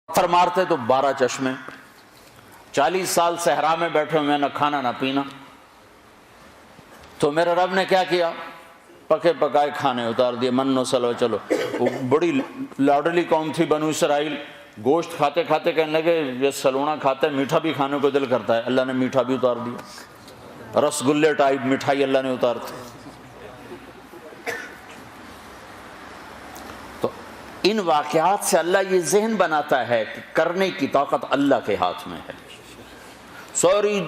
پتھر مارتے تو 12 چشمے، 40 سال صحرا میں بیٹھے ہوئے، نہ کھانا نہ پینا. تو میرے رب نے کیا کیا؟ پکے پکائے کھانے اتار دیے، من و سلو. چلو وہ بڑی لاڈلی قوم تھی بنو اسرائیل، گوشت کھاتے کھاتے کہنے لگے یہ سلونا کھاتے ہیں، میٹھا بھی کھانے کو دل کرتا ہے. اللہ نے میٹھا بھی اتار دیا، رس گلے ٹائپ مٹھائی اللہ نے اتار دی. تو ان واقعات سے اللہ یہ ذہن بناتا ہے کہ کرنے کی طاقت اللہ کے ہاتھ میں ہے. سوری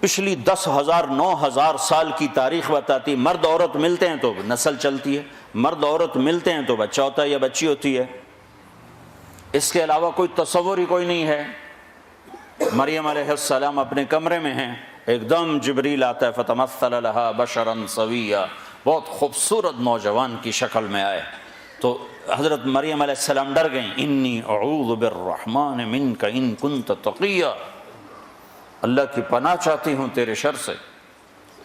پچھلی 10,000 9,000 سال کی تاریخ بتاتی، مرد عورت ملتے ہیں تو نسل چلتی ہے، مرد عورت ملتے ہیں تو بچہ ہوتا ہے یا بچی ہوتی ہے. اس کے علاوہ کوئی تصور ہی کوئی نہیں ہے. مریم علیہ السلام اپنے کمرے میں ہیں، ایک دم جبریل آتا ہے، فتمثل لها بشرا سویا، بہت خوبصورت نوجوان کی شکل میں آئے. تو حضرت مریم علیہ السلام ڈر گئیں، انی اعوذ بالرحمن منک ان کنت تقیا، اللہ کی پناہ چاہتی ہوں تیرے شر سے.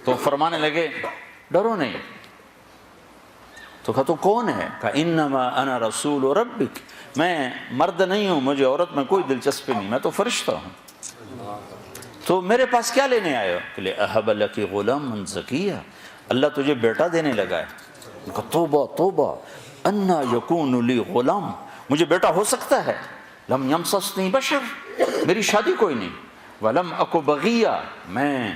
تو فرمانے لگے ڈرو نہیں. تو کہا تو کون ہے؟ کہا انما انا رسول ربک، میں مرد نہیں ہوں، مجھے عورت میں کوئی دلچسپی نہیں، میں تو فرشتہ ہوں. تو میرے پاس کیا لینے آئے ہو؟ کہ لے اہب لک غلاما زکیا، اللہ تجھے بیٹا دینے لگا ہے. کہا توبہ توبہ، انا یکون لی غلام، مجھے بیٹا ہو سکتا ہے؟ لم یمسسنی بشر، میری شادی کوئی نہیں، ولم اکو بغیا، میں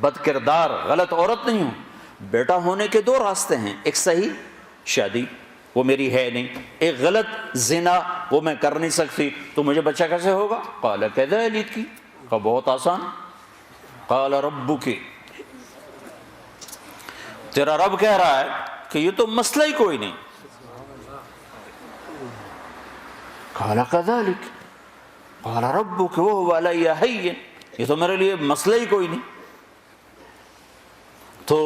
بد کردار غلط عورت نہیں ہوں. بیٹا ہونے کے 2 راستے ہیں، ایک صحیح شادی وہ میری ہے نہیں، ایک غلط زنا وہ میں کر نہیں سکتی. تو مجھے بچہ کیسے ہوگا؟ قال کذالک، کہا بہت آسان. قال ربک، تیرا رب کہہ رہا ہے کہ یہ تو مسئلہ ہی کوئی نہیں. قال کذالک قال ربک وهو علی ہین، یہ تو میرے لیے مسئلہ ہی کوئی نہیں. تو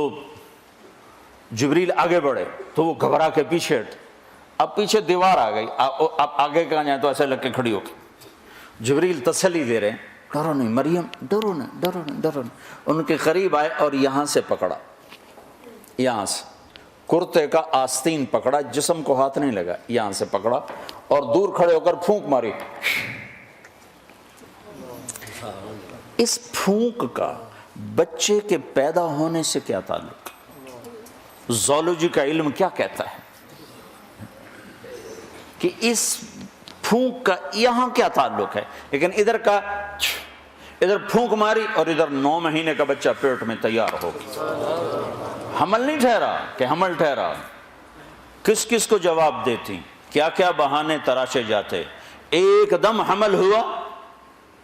جبریل آگے بڑھے تو وہ گھبرا کے پیچھے ہٹے. اب پیچھے دیوار آ گئی، اب آگے کہاں جائیں تو ایسے لگ کے کھڑی ہو کے جبریل تسلی دے رہے ہیں، ڈرو نہیں مریم، ڈرو نہیں ڈرو نہیں ڈرو نہیں. ان کے قریب آئے اور یہاں سے پکڑا، یہاں سے کرتے کا آستین پکڑا، جسم کو ہاتھ نہیں لگا، یہاں سے پکڑا اور دور کھڑے ہو کر پھونک ماری. اس پھونک کا بچے کے پیدا ہونے سے کیا تعلق؟ زولوجی کا علم کیا کہتا ہے کہ اس پھونک کا یہاں کیا تعلق ہے؟ لیکن ادھر کا ادھر پھونک ماری اور ادھر 9 مہینے کا بچہ پیٹ میں تیار ہو گیا. حمل نہیں ٹھہرا کہ حمل ٹھہرا. کس کس کو جواب دیتی، کیا کیا بہانے تراشے جاتے. ایک دم حمل ہوا،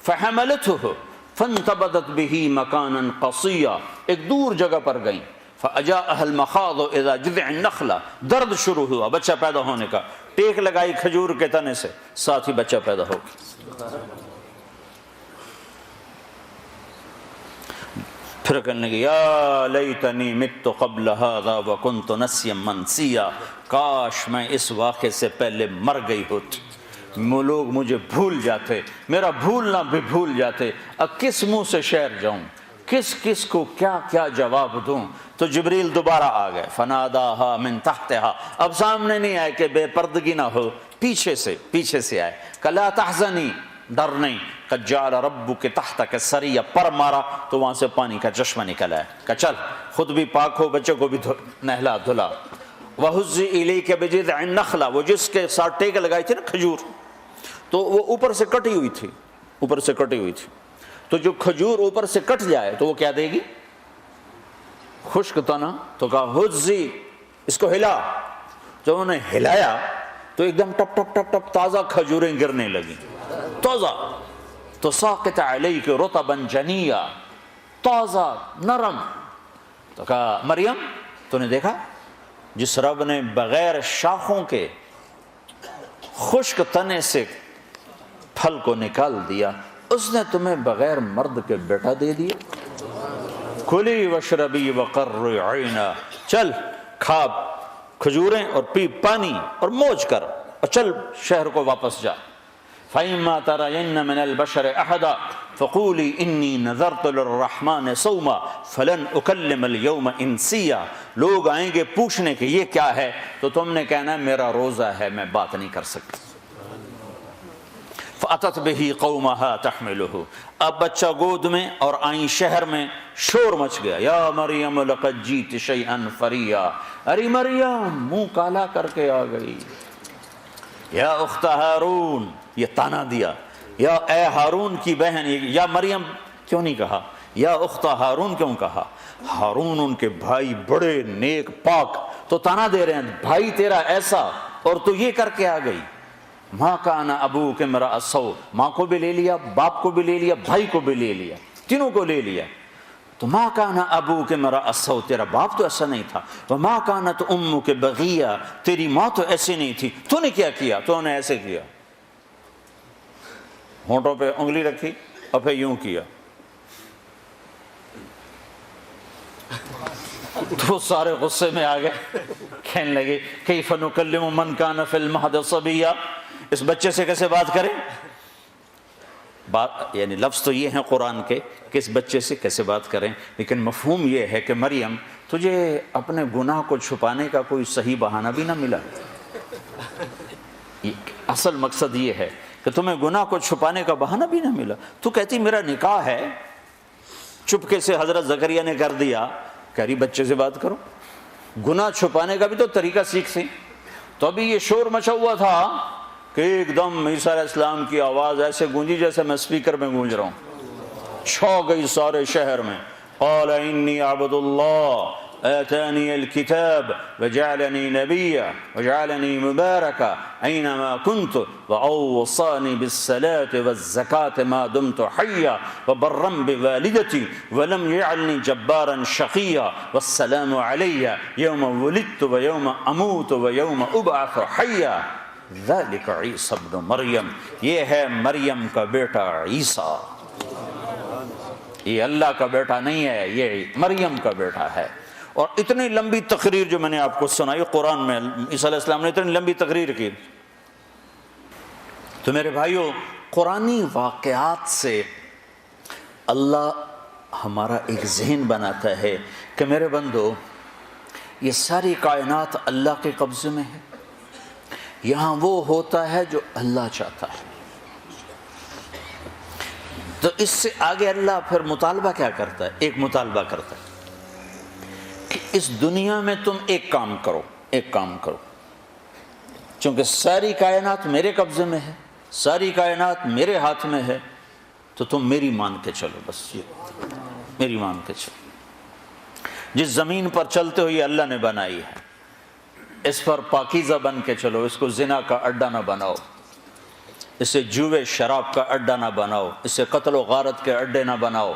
فحملته فانتبذت به مکانا قصیا، ایک دور جگہ پر گئیں. فاجاءها المخاض اذا جذع النخلہ، درد شروع ہوا بچہ پیدا ہونے کا، ٹیک لگائی کھجور کے تنے سے، ساتھ ہی بچہ پیدا ہو گیا. پھر کہنے لگے یا لیتنی مت قبل هذا وکنت نسیا منسیا، کاش میں اس واقعے سے پہلے مر گئی ہوتی، لوگ مجھے بھول جاتے، میرا بھولنا بھی بھول جاتے. اب کس منہ سے شعر جاؤں، کس کس کو کیا کیا جواب دوں. تو جبریل دوبارہ آ گئے، فناداہا من تحتہا، اب سامنے نہیں آئے کہ بے پردگی نہ ہو، پیچھے سے آئے کہ لا تحزنی، ڈر نہیں، قد جعل ربک تحتک سریہ، پر مارا تو وہاں سے پانی کا چشمہ نکل آیا کہ چل خود بھی پاک ہو، بچے کو بھی نہلا دھلا. وَهُزِّ إِلَيْكَ بِجِذْعِ النَّخْلَةِ، وہ جس کے ساتھ ٹیک لگائی تھی نا کھجور، تو وہ اوپر سے کٹی ہوئی تھی، تو جو کھجور اوپر سے کٹ جائے تو وہ کیا دے گی؟ خشک تنا. تو کہا ہزی، اس کو ہلا. جب انہوں نے ہلایا تو ایک دم ٹپ ٹپ ٹپ ٹپ تازہ کھجوریں گرنے لگی، تازہ. تو ساقط علیک رطبا جنیا، تازہ نرم. تو کہا مریم تو نے دیکھا جس رب نے بغیر شاخوں کے خشک تنے سے پھل کو نکال دیا، اس نے تمہیں بغیر مرد کے بیٹا دے دیا. کلی وشربی وقرری عینا، چل کھا کھجوریں اور پی پانی اور موج کر اور چل شہر کو واپس جا. فَإِمَّا تَرَيَنَّ مِنَ الْبَشَرِ أَحَدًا فَقُولِي إِنِّي نَذَرْتُ لِلرَّحْمَنِ صَوْمًا فَلَنْ أُكَلِّمَ الْيَوْمَ إِنْسِيًّا، لوگ آئیں گے پوچھنے کہ یہ کیا ہے تو تم نے کہنا ہے میرا روزہ ہے، میں بات نہیں کر سکتی. فأتت به قومها تحمله، اب بچہ گود میں اور آئیں شہر میں، شور مچ گیا، یا مریم لقد جیت شیئا فریا، ارے مریم منہ کالا کر کے آ گئی، یا اخت ہارون، یہ تانا دیا، یا اے ہارون کی بہن، یا مریم کیوں نہیں کہا، یا اخت ہارون کیوں کہا؟ ہارون ان کے بھائی بڑے نیک پاک، تو تانا دے رہے ہیں بھائی تیرا ایسا اور تو یہ کر کے آ گئی۔ ماں کان ابوک امرأ سوء، ماں کو بھی لے لیا، باپ کو بھی لے لیا، بھائی کو بھی لے لیا، تینوں کو لے لیا۔ تو ماں کان ابوک امرأ سوء، تیرا باپ تو ایسا نہیں تھا، وما کانت امک بغیہ، تیری ماں تو ایسی نہیں تھی، تو نے کیا کیا؟ تو نے ایسے کیا، ہونٹوں پہ انگلی رکھی اور پھر یوں کیا، تو سارے غصے میں آ گئے، کہنے لگے کیف نکلم من کان فی المہد صبیا، اس بچے سے کیسے بات کریں؟ بات یعنی لفظ تو یہ ہیں قرآن کے کہ اس بچے سے کیسے بات کریں، لیکن مفہوم یہ ہے کہ مریم تجھے اپنے گناہ کو چھپانے کا کوئی صحیح بہانہ بھی نہ ملا، اصل مقصد یہ ہے کہ تمہیں گناہ کو چھپانے کا بہانہ بھی نہ ملا، تو کہتی میرا نکاح ہے، چپکے سے حضرت زکریا نے کر دیا، کہہ رہی بچے سے بات کرو، گناہ چھپانے کا بھی تو طریقہ سیکھ سی۔ تو ابھی یہ شور مچا ہوا تھا کہ ایک دم عیسیٰ علیہ السلام کی آواز ایسے گونجی جیسے میں سپیکر میں گونج رہا ہوں، چھا گئی سارے شہر میں، قال انی عبد اللہ آتانی الکتاب وجعلنی نبیا وجعلنی مبارکا اینما کنت واوصانی بالصلاة والزکاة ما دمت حیا وبرا بوالدتی ولم یجعلنی جبارا شقیا والسلام علی یوم ولدت ویوم اموت ویوم ابعث حیا ذلک عیسی ابن مریم، یہ ہے مریم کا بیٹا عیسیٰ، یہ اللہ کا بیٹا نہیں ہے، یہ مریم کا بیٹا ہے۔ اور اتنی لمبی تقریر جو میں نے آپ کو سنائی قرآن میں، عیسیٰ علیہ السلام نے اتنی لمبی تقریر کی۔ تو میرے بھائیوں، قرآنی واقعات سے اللہ ہمارا ایک ذہن بناتا ہے کہ میرے بندو، یہ ساری کائنات اللہ کے قبضے میں ہے، یہاں وہ ہوتا ہے جو اللہ چاہتا ہے۔ تو اس سے آگے اللہ پھر مطالبہ کیا کرتا ہے؟ ایک مطالبہ کرتا ہے کہ اس دنیا میں تم ایک کام کرو، چونکہ ساری کائنات میرے قبضے میں ہے، ساری کائنات میرے ہاتھ میں ہے، تو تم میری مان کے چلو، بس یہ میری مان کے چلو۔ جس زمین پر چلتے ہو یہ اللہ نے بنائی ہے، اس پر پاکیزہ بن کے چلو، اس کو زنا کا اڈا نہ بناؤ، اسے جوے شراب کا اڈا نہ بناؤ، اسے قتل و غارت کے اڈے نہ بناؤ،